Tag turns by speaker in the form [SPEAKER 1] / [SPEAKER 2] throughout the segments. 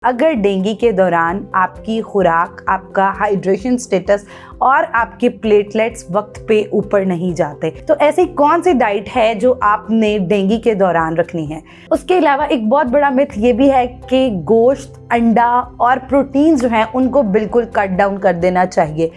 [SPEAKER 1] अगर डेंगू के दौरान आपकी खुराक, आपका हाइड्रेशन स्टेटस और आपके प्लेटलेट्स वक्त पे ऊपर नहीं जाते, तो ऐसी कौन सी डाइट है जो आपने डेंगू के दौरान रखनी है। उसके अलावा एक बहुत बड़ा मिथ ये भी है कि गोश्त, अंडा और प्रोटीन जो हैं उनको बिल्कुल कट डाउन कर देना चाहिए।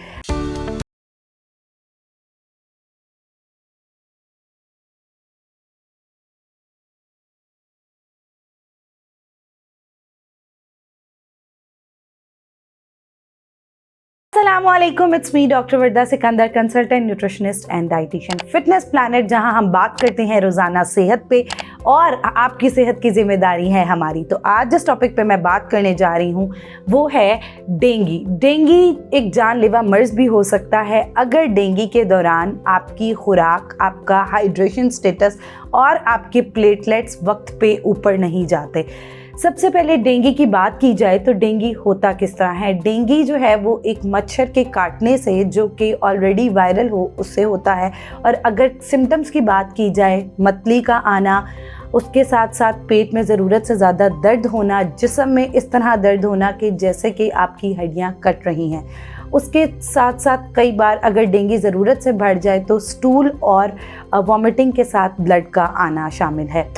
[SPEAKER 1] अस्सलामुअलैकुम, it's me doctor Warda Sikandar, consultant nutritionist and dietitian. Fitness planet, जहां हम बात करते हैं रोज़ाना सेहत पे और आपकी सेहत की जिम्मेदारी है हमारी। तो आज जिस टॉपिक पे मैं बात करने जा रही हूँ वो है डेंगू। डेंगू एक जानलेवा मर्ज भी हो सकता है अगर डेंगू के दौरान आपकी खुराक, आपका हाइड्रेशन स्टेटस और आपके प्लेटलेट्स वक्त पे ऊपर नहीं जाते। सबसे पहले डेंगू की बात की जाए तो डेंगू होता किस तरह है। डेंगू जो है वो एक मच्छर के काटने से, जो कि ऑलरेडी वायरल हो, उससे होता है। और अगर सिम्टम्स की बात की जाए, मतली का आना, उसके साथ साथ पेट में ज़रूरत से ज़्यादा दर्द होना, जिस्म में इस तरह दर्द होना कि जैसे कि आपकी हड्डियाँ कट रही हैं। उसके साथ साथ कई बार अगर डेंगू ज़रूरत से बढ़ जाए तो स्टूल और वॉमिटिंग के साथ ब्लड का आना शामिल है।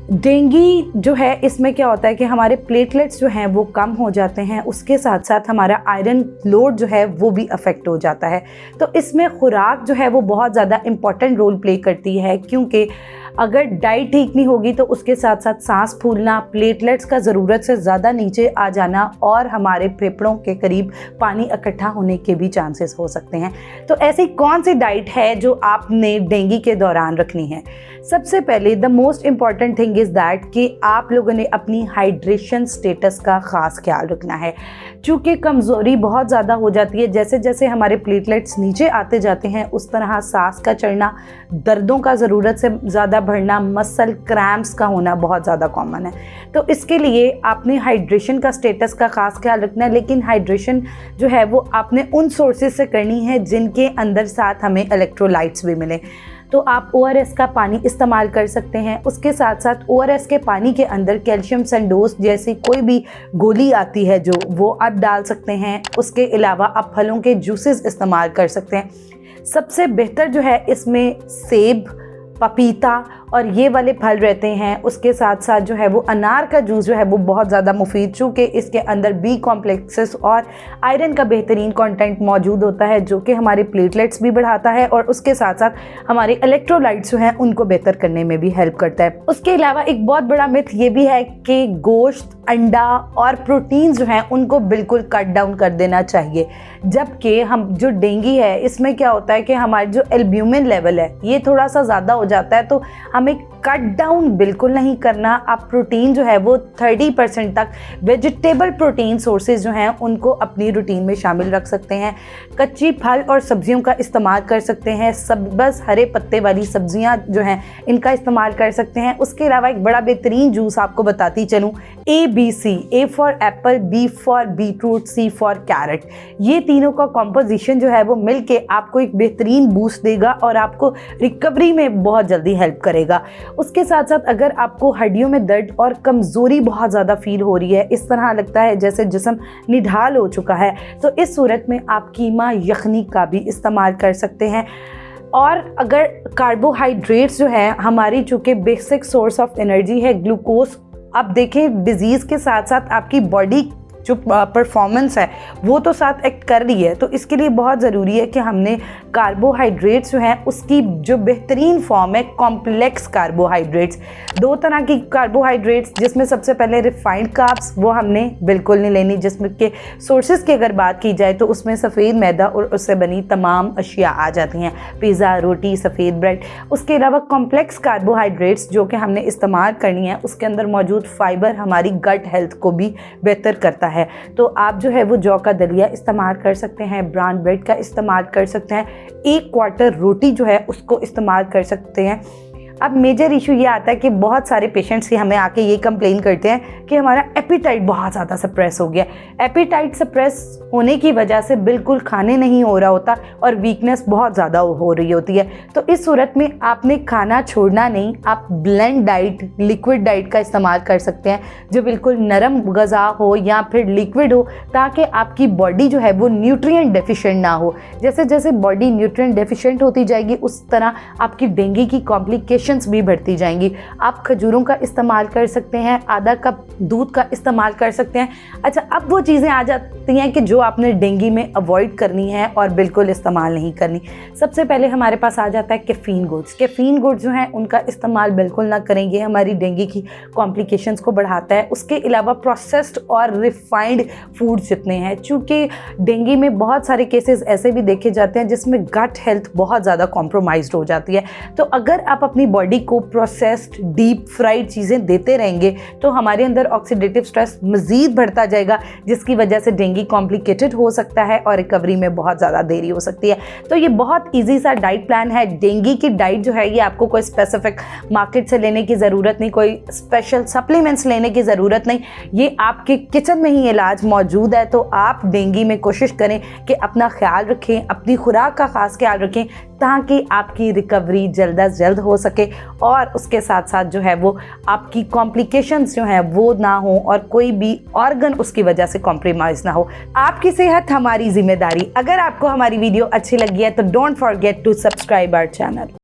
[SPEAKER 1] डेंगू जो है, इसमें क्या होता है कि हमारे प्लेटलेट्स जो हैं वो कम हो जाते हैं, उसके साथ साथ हमारा आयरन लोड जो है वो भी अफेक्ट हो जाता है। तो इसमें खुराक जो है वो बहुत ज़्यादा इम्पॉर्टेंट रोल प्ले करती है, क्योंकि अगर डाइट ठीक नहीं होगी तो उसके साथ साथ सांस फूलना, प्लेटलेट्स का ज़रूरत से ज़्यादा नीचे आ जाना और हमारे फेफड़ों के करीब पानी इकट्ठा होने के भी चांसेस हो सकते हैं। तो ऐसी कौन सी डाइट है जो आपने डेंगू के दौरान रखनी है। सबसे पहले the most important thing is that कि आप लोगों ने अपनी हाइड्रेशन स्टेटस का ख़ास ख्याल रखना है। चूँकि कमज़ोरी बहुत ज़्यादा हो जाती है, जैसे जैसे हमारे प्लेटलेट्स नीचे आते जाते हैं उस तरह सांस का चढ़ना, दर्दों का ज़रूरत से ज़्यादा बढ़ना, मसल क्रैम्प्स का होना बहुत ज़्यादा कॉमन है। तो इसके लिए आपने हाइड्रेशन का स्टेटस का ख़ास ख्याल रखना है। लेकिन हाइड्रेशन जो है वो आपने उन सोर्सेज से करनी है जिनके अंदर साथ हमें इलेक्ट्रोलाइट्स भी मिले। तो आप ORS का पानी इस्तेमाल कर सकते हैं। उसके साथ साथ ORS के पानी के अंदर कैल्शियम सैंडोज जैसी कोई भी गोली आती है जो वो आप डाल सकते हैं। उसके अलावा आप फलों के जूसेस इस्तेमाल कर सकते हैं। सबसे बेहतर जो है इसमें सेब, पपीता और ये वाले फल रहते हैं। उसके साथ साथ जो है वो अनार का जूस जो है वो बहुत ज़्यादा मुफीद, चूँकि इसके अंदर बी कॉम्प्लेक्सेस और आयरन का बेहतरीन कंटेंट मौजूद होता है, जो कि हमारे प्लेटलेट्स भी बढ़ाता है और उसके साथ साथ हमारे इलेक्ट्रोलाइट्स जो हैं उनको बेहतर करने में भी हेल्प करता है। उसके अलावा एक बहुत बड़ा मिथ ये भी है कि गोश्त, अंडा और प्रोटीन जो हैं उनको बिल्कुल कट डाउन कर देना चाहिए। जबकि हम जो डेंगू है इसमें क्या होता है कि हमारे जो एल्ब्यूमिन लेवल है ये थोड़ा सा ज़्यादा हो जाता है, तो हमें कट डाउन बिल्कुल नहीं करना। आप प्रोटीन जो है वो 30% तक वेजिटेबल प्रोटीन सोर्सेज जो हैं उनको अपनी रूटीन में शामिल रख सकते हैं। कच्ची फल और सब्जियों का इस्तेमाल कर सकते हैं। बस हरे पत्ते वाली सब्जियां जो हैं इनका इस्तेमाल कर सकते हैं। उसके अलावा एक बड़ा बेहतरीन जूस आपको बताती चलूँ, ABC, A for apple, B for beetroot, C for carrot. ये तीनों का कॉम्पोजिशन जो है वो मिल के आपको एक बेहतरीन बूस्ट देगा और आपको रिकवरी में बहुत जल्दी हेल्प करेगा। उसके साथ साथ अगर आपको हड्डियों में दर्द और कमज़ोरी बहुत ज़्यादा फील हो रही है, इस तरह लगता है जैसे जिस्म निढाल हो चुका है, तो इस सूरत में आप कीमा यखनी का भी इस्तेमाल कर सकते हैं। और अगर कार्बोहाइड्रेट्स जो है हमारी, चूँकि बेसिक सोर्स ऑफ एनर्जी है ग्लूकोज, अब देखें डिज़ीज़ के साथ साथ आपकी बॉडी जो परफॉर्मेंस है वो तो साथ एक्ट कर रही है, तो इसके लिए बहुत ज़रूरी है कि हमने कार्बोहाइड्रेट्स जो हैं उसकी जो बेहतरीन फॉर्म है कॉम्प्लेक्स कार्बोहाइड्रेट्स। दो तरह की कार्बोहाइड्रेट्स, जिसमें सबसे पहले रिफाइंड कार्ब्स, वो हमने बिल्कुल नहीं लेनी। जिसमें के सोर्सेज की अगर बात की जाए तो उसमें सफ़ेद मैदा और उससे बनी तमाम अशिया आ जाती हैं, पिज़्ज़ा, रोटी, सफ़ेद ब्रेड। उसके अलावा कॉम्प्लेक्स कार्बोहाइड्रेट्स जो कि हमने इस्तेमाल करनी है, उसके अंदर मौजूद फाइबर हमारी गट हेल्थ को भी बेहतर करता है। तो आप जो है वो जौ का दलिया इस्तेमाल कर सकते हैं, ब्राउन ब्रेड का इस्तेमाल कर सकते हैं, 1 क्वार्टर रोटी जो है उसको इस्तेमाल कर सकते हैं। अब मेजर इशू ये आता है कि बहुत सारे पेशेंट्स ही हमें आके ये कंप्लेन करते हैं कि हमारा एपिटाइट बहुत ज़्यादा सप्रेस हो गया। एपिटाइट सप्रेस होने की वजह से बिल्कुल खाने नहीं हो रहा होता और वीकनेस बहुत ज़्यादा हो रही होती है। तो इस सूरत में आपने खाना छोड़ना नहीं, आप ब्लेंड डाइट, लिक्विड डाइट का इस्तेमाल कर सकते हैं जो बिल्कुल नरम ग़िज़ा हो या फिर लिक्विड हो, ताकि आपकी बॉडी जो है वो न्यूट्रिएंट डेफिशिएंट ना हो। जैसे जैसे बॉडी न्यूट्रिएंट डेफिशिएंट होती जाएगी उस तरह आपकी डेंगू की कॉम्प्लिकेशंस भी बढ़ती जाएंगी। आप खजूरों का इस्तेमाल कर सकते हैं, आधा कप दूध का इस्तेमाल कर सकते हैं। अच्छा, अब वो चीज़ें आ जाती हैं कि जो आपने डेंगू में अवॉइड करनी है और बिल्कुल इस्तेमाल नहीं करनी। सबसे पहले हमारे पास आ जाता है कैफ़ीन गुड्स। कैफ़ीन गुड्स जो हैं उनका इस्तेमाल बिल्कुल ना करें, ये हमारी डेंगू की कॉम्प्लिकेशंस को बढ़ाता है। उसके अलावा प्रोसेस्ड और रिफाइंड फूड्स जितने हैं, चूँकि डेंगू में बहुत सारे केसेस ऐसे भी देखे जाते हैं जिसमें गट हेल्थ बहुत ज़्यादा कॉम्प्रोमाइज़्ड हो जाती है। तो अगर आप अपनी बॉडी को प्रोसेस्ड डीप फ्राइड चीज़ें देते रहेंगे तो हमारे अंदर ऑक्सीडेटिव स्ट्रेस मज़ीद बढ़ता जाएगा, जिसकी वजह से डेंगू कॉम्प्लिकेटेड हो सकता है और रिकवरी में बहुत ज़्यादा देरी हो सकती है। तो ये बहुत ईजी सा डाइट प्लान है। डेंगू की डाइट जो है ये आपको कोई स्पेसिफिक मार्केट से लेने की ज़रूरत नहीं, कोई स्पेशल सप्लीमेंट्स लेने की ज़रूरत नहीं, ये आपके किचन में ही इलाज मौजूद है। तो आप डेंगू में कोशिश करें कि अपना ख्याल रखें, अपनी खुराक का ख़ास ख्याल रखें ताकि आपकी रिकवरी जल्द अज जल्द हो सके और उसके साथ साथ जो है वो आपकी कॉम्प्लिकेशंस जो हैं वो ना हो और कोई भी ऑर्गन उसकी वजह से कॉम्प्रोमाइज़ ना हो। आपकी सेहत हमारी जिम्मेदारी। अगर आपको हमारी वीडियो अच्छी लगी है तो don't forget to subscribe our channel.